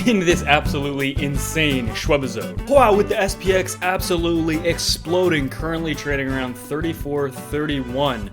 In this absolutely insane Schwebazode. Wow, with the SPX absolutely exploding, currently trading around 34.31.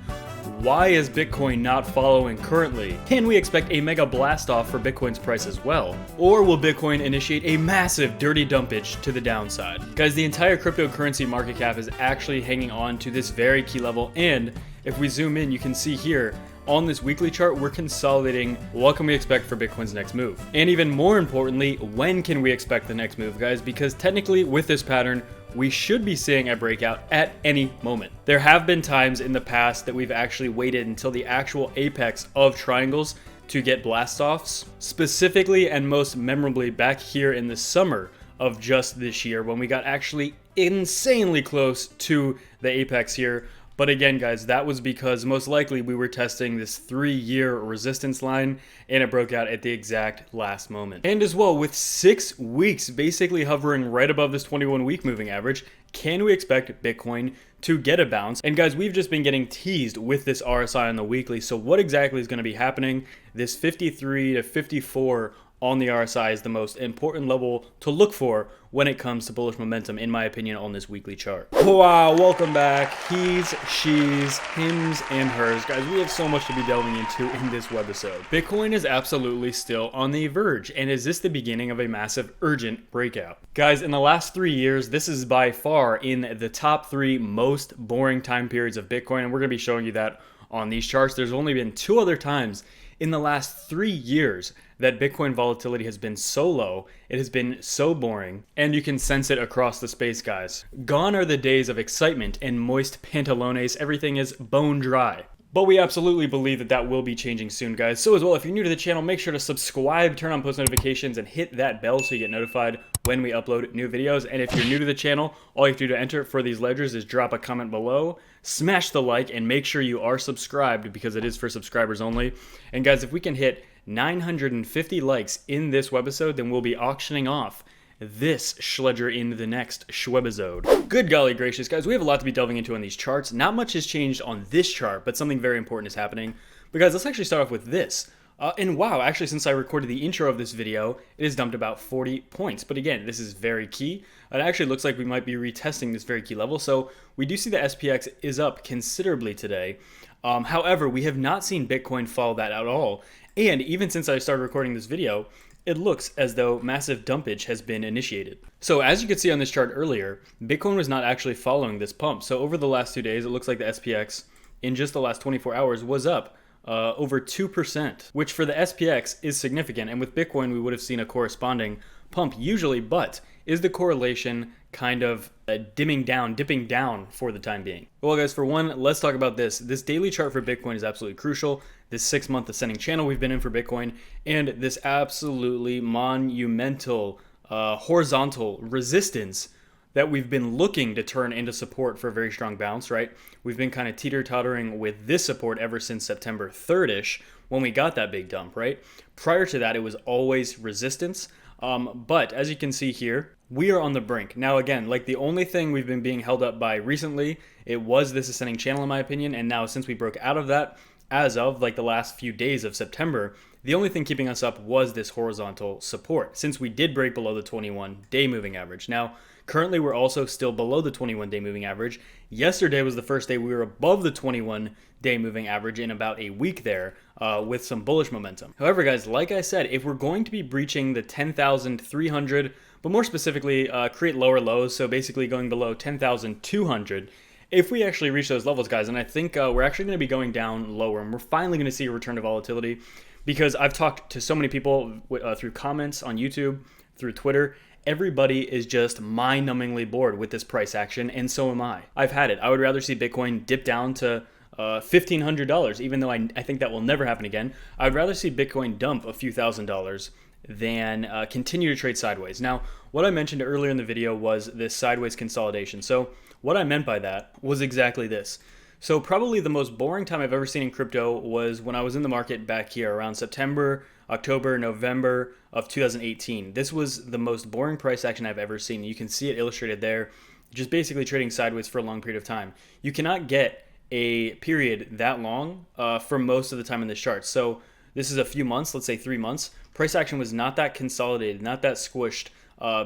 Why is Bitcoin not following currently? Can we expect a mega blast off for Bitcoin's price as well? Or will Bitcoin initiate a massive dirty dumpage to the downside? Guys, the entire cryptocurrency market cap is actually hanging on to this very key level, and if we zoom in, you can see here, on this weekly chart, we're consolidating what can we expect for Bitcoin's next move. And even more importantly, when can we expect the next move, guys? Because technically with this pattern, we should be seeing a breakout at any moment. There have been times in the past that we've actually waited until the actual apex of triangles to get blast offs, specifically and most memorably back here in the summer of just this year when we got actually insanely close to the apex here. But again, guys, that was because most likely we were testing this 3-year resistance line and it broke out at the exact last moment. And as well, with 6 weeks basically hovering right above this 21-week moving average, can we expect Bitcoin to get a bounce? And guys, we've just been getting teased with this RSI on the weekly. So what exactly is going to be happening? This 53 to 54 on the RSI is the most important level to look for when it comes to bullish momentum, in my opinion, on this weekly chart. Wow, welcome back. He's, she's, hims, and hers. Guys, we have so much to be delving into in this webisode. Bitcoin is absolutely still on the verge, and is this the beginning of a massive urgent breakout? Guys, in the last 3 years, this is by far in the top 3 most boring time periods of Bitcoin, and we're going to be showing you that on these charts. There's only been 2 other times in the last 3 years that Bitcoin volatility has been so low, it has been so boring, and you can sense it across the space, guys. Gone are the days of excitement and moist pantalones. Everything is bone dry. But we absolutely believe that that will be changing soon, guys. So as well, if you're new to the channel, make sure to subscribe, turn on post notifications, and hit that bell so you get notified when we upload new videos. And if you're new to the channel, all you have to do to enter for these ledgers is drop a comment below, smash the like, and make sure you are subscribed because it is for subscribers only. And guys, if we can hit 950 likes in this webisode, then we'll be auctioning off this Schledger in the next Schwebisode. Good golly gracious, guys, we have a lot to be delving into on these charts. Not much has changed on this chart, but something very important is happening. But guys, let's actually start off with this. And wow, actually, since I recorded the intro of this video, it has dumped about 40 points. But again, this is very key. It actually looks like we might be retesting this very key level. So we do see the SPX is up considerably today. However, we have not seen Bitcoin follow that at all. And even since I started recording this video, it looks as though massive dumpage has been initiated. So as you could see on this chart earlier, Bitcoin was not actually following this pump. So over the last 2 days, it looks like the SPX in just the last 24 hours was up over 2%, which for the SPX is significant. And with Bitcoin, we would have seen a corresponding pump usually, but is the correlation kind of dipping down for the time being? Well, guys, for one, let's talk about this. This daily chart for Bitcoin is absolutely crucial. This 6-month ascending channel we've been in for Bitcoin, and this absolutely monumental horizontal resistance that we've been looking to turn into support for a very strong bounce, right? We've been kind of teeter-tottering with this support ever since September 3rd-ish when we got that big dump, right? Prior to that, it was always resistance. But as you can see here, we are on the brink. Now again, like the only thing we've been being held up by recently, it was this ascending channel in my opinion, and now since we broke out of that, as of like the last few days of September, the only thing keeping us up was this horizontal support, since we did break below the 21-day moving average. Now, currently we're also still below the 21-day moving average. Yesterday was the first day we were above the 21-day moving average in about a week there, with some bullish momentum. However, guys, like I said, if we're going to be breaching the 10,300, but more specifically, create lower lows, so basically going below 10,200, if we actually reach those levels, guys, and I think we're actually going to be going down lower, and we're finally going to see a return to volatility, because I've talked to so many people through comments on YouTube, through Twitter. Everybody is just mind-numbingly bored with this price action, and so am I. I've had it. I would rather see Bitcoin dip down to $1,500, even though I think that will never happen again. I'd rather see Bitcoin dump a few $1,000s than continue to trade sideways. Now, what I mentioned earlier in the video was this sideways consolidation. So what I meant by that was exactly this. So probably the most boring time I've ever seen in crypto was when I was in the market back here around September, October, November of 2018. This was the most boring price action I've ever seen. You can see it illustrated there, just basically trading sideways for a long period of time. You cannot get a period that long for most of the time in this chart. So this is a few months, let's say 3 months. Price action was not that consolidated, not that squished.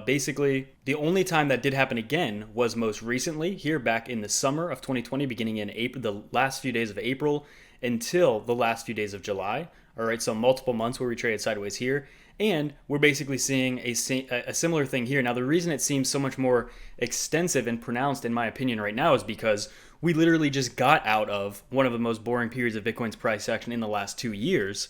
Basically, the only time that did happen again was most recently here back in the summer of 2020, beginning in April, the last few days of April until the last few days of July. All right, so multiple months where we traded sideways here. And we're basically seeing a similar thing here. Now, the reason it seems so much more extensive and pronounced, in my opinion, right now is because we literally just got out of one of the most boring periods of Bitcoin's price action in the last 3 years,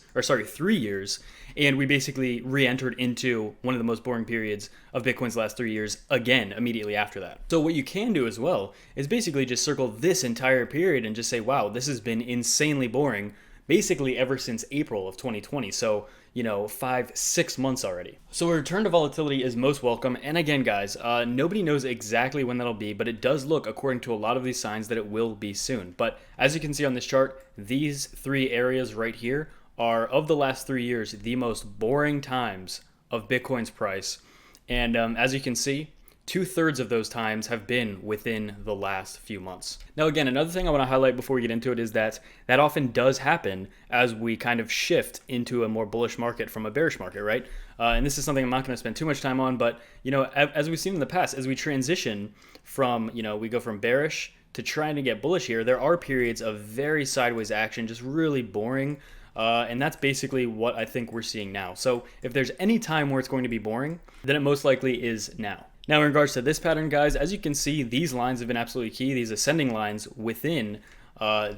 and we basically re-entered into one of the most boring periods of Bitcoin's last 3 years again immediately after that. So what you can do as well is basically just circle this entire period and just say, wow, this has been insanely boring basically ever since April of 2020. So, 5-6 months already. So a return to volatility is most welcome. And again, guys, nobody knows exactly when that'll be, but it does look, according to a lot of these signs, that it will be soon. But as you can see on this chart, these 3 areas right here are, of the last 3 years, the most boring times of Bitcoin's price. And as you can see, 2/3 of those times have been within the last few months. Now, again, another thing I want to highlight before we get into it is that often does happen as we kind of shift into a more bullish market from a bearish market, right? And this is something I'm not going to spend too much time on, but, as we've seen in the past, as we transition from, we go from bearish to trying to get bullish here, there are periods of very sideways action, just really boring. And that's basically what I think we're seeing now. So if there's any time where it's going to be boring, then it most likely is now. Now, in regards to this pattern, guys, as you can see, these lines have been absolutely key. These ascending lines within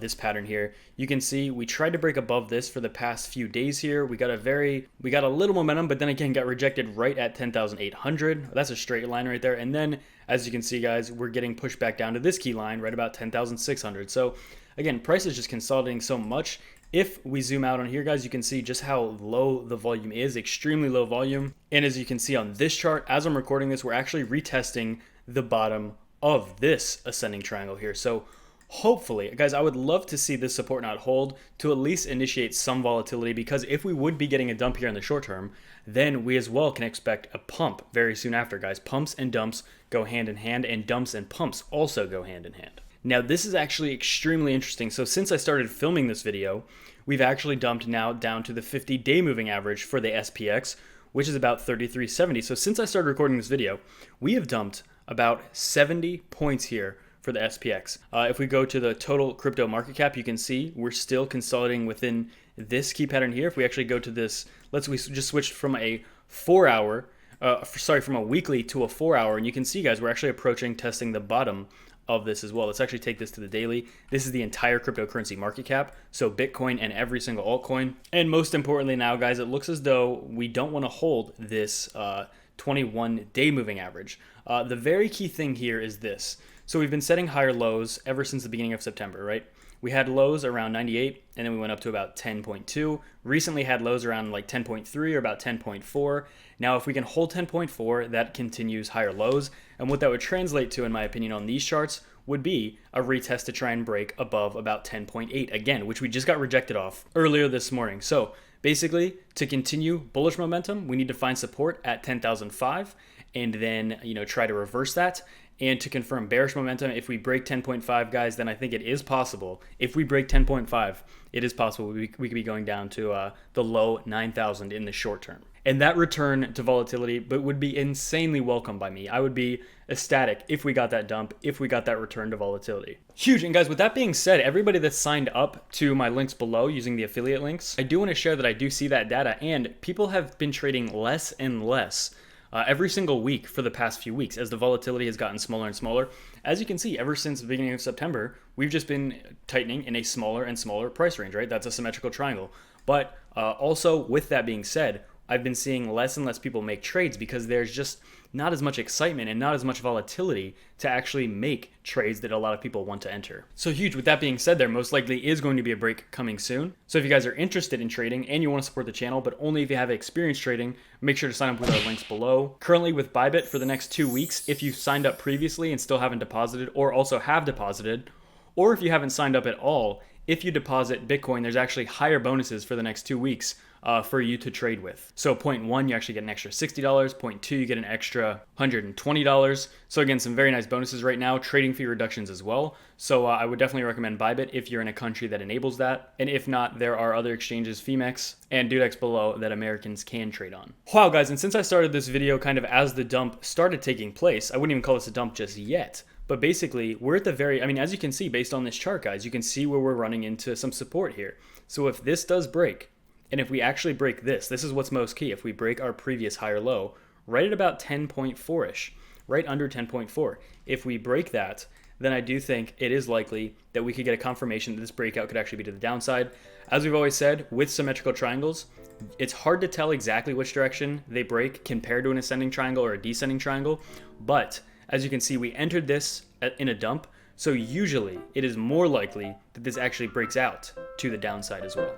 this pattern here. You can see we tried to break above this for the past few days here. We got a little momentum, but then again got rejected right at 10,800. That's a straight line right there. And then, as you can see, guys, we're getting pushed back down to this key line right about 10,600. So again, price is just consolidating so much. If we zoom out on here, guys, you can see just how low the volume is, extremely low volume. And as you can see on this chart, as I'm recording this, we're actually retesting the bottom of this ascending triangle here. So hopefully, guys, I would love to see this support not hold to at least initiate some volatility, because if we would be getting a dump here in the short term, then we as well can expect a pump very soon after, guys. Pumps and dumps go hand in hand, and dumps and pumps also go hand in hand. Now, this is actually extremely interesting. So since I started filming this video, we've actually dumped now down to the 50-day moving average for the SPX, which is about 3370. So since I started recording this video, we have dumped about 70 points here for the SPX. If we go to the total crypto market cap, you can see we're still consolidating within this key pattern here. If we actually go to this, we just switched from a 4-hour, from a weekly to a 4-hour, and you can see, guys, we're actually approaching testing the bottom of this as well. Let's actually take this to the daily. This is the entire cryptocurrency market cap, so Bitcoin and every single altcoin. And most importantly now, guys, it looks as though we don't want to hold this 21-day moving average. The very key thing here is this. So we've been setting higher lows ever since the beginning of September, right? We had lows around 98, and then we went up to about 10.2. Recently had lows around like 10.3 or about 10.4. Now, if we can hold 10.4, that continues higher lows. And what that would translate to, in my opinion, on these charts would be a retest to try and break above about 10.8 again, which we just got rejected off earlier this morning. So basically, to continue bullish momentum, we need to find support at 10,005 and then, try to reverse that. And to confirm bearish momentum, if we break 10.5, guys, then I think it is possible. If we break 10.5, it is possible we could be going down to the low 9,000 in the short term. And that return to volatility would be insanely welcome by me. I would be ecstatic if we got that dump, if we got that return to volatility. Huge. And guys, with that being said, everybody that's signed up to my links below using the affiliate links, I do want to share that I do see that data, and people have been trading less and less every single week for the past few weeks as the volatility has gotten smaller and smaller. As you can see, ever since the beginning of September, we've just been tightening in a smaller and smaller price range, right? That's a symmetrical triangle. But also, with that being said, I've been seeing less and less people make trades because there's just not as much excitement and not as much volatility to actually make trades that a lot of people want to enter. So huge. With that being said, there most likely is going to be a break coming soon. So if you guys are interested in trading and you want to support the channel, but only if you have experience trading, make sure to sign up with our links below. Currently with Bybit for the next 2 weeks, if you've signed up previously and still haven't deposited, or also have deposited, or if you haven't signed up at all, if you deposit Bitcoin, there's actually higher bonuses for the next 2 weeks for you to trade with. So point 1, you actually get an extra $60. Point 2, you get an extra $120. So again, some very nice bonuses right now, trading fee reductions as well. So I would definitely recommend Bybit if you're in a country that enables that. And if not, there are other exchanges, Femex and Dudex below, that Americans can trade on. Wow, guys, and since I started this video kind of as the dump started taking place, I wouldn't even call this a dump just yet. But basically, we're at the very, as you can see based on this chart, guys, you can see where we're running into some support here. So if this does break, and if we actually break this is what's most key. If we break our previous higher low, right at about 10.4-ish, right under 10.4, if we break that, then I do think it is likely that we could get a confirmation that this breakout could actually be to the downside. As we've always said, with symmetrical triangles, it's hard to tell exactly which direction they break compared to an ascending triangle or a descending triangle. But as you can see, we entered this in a dump. So usually it is more likely that this actually breaks out to the downside as well.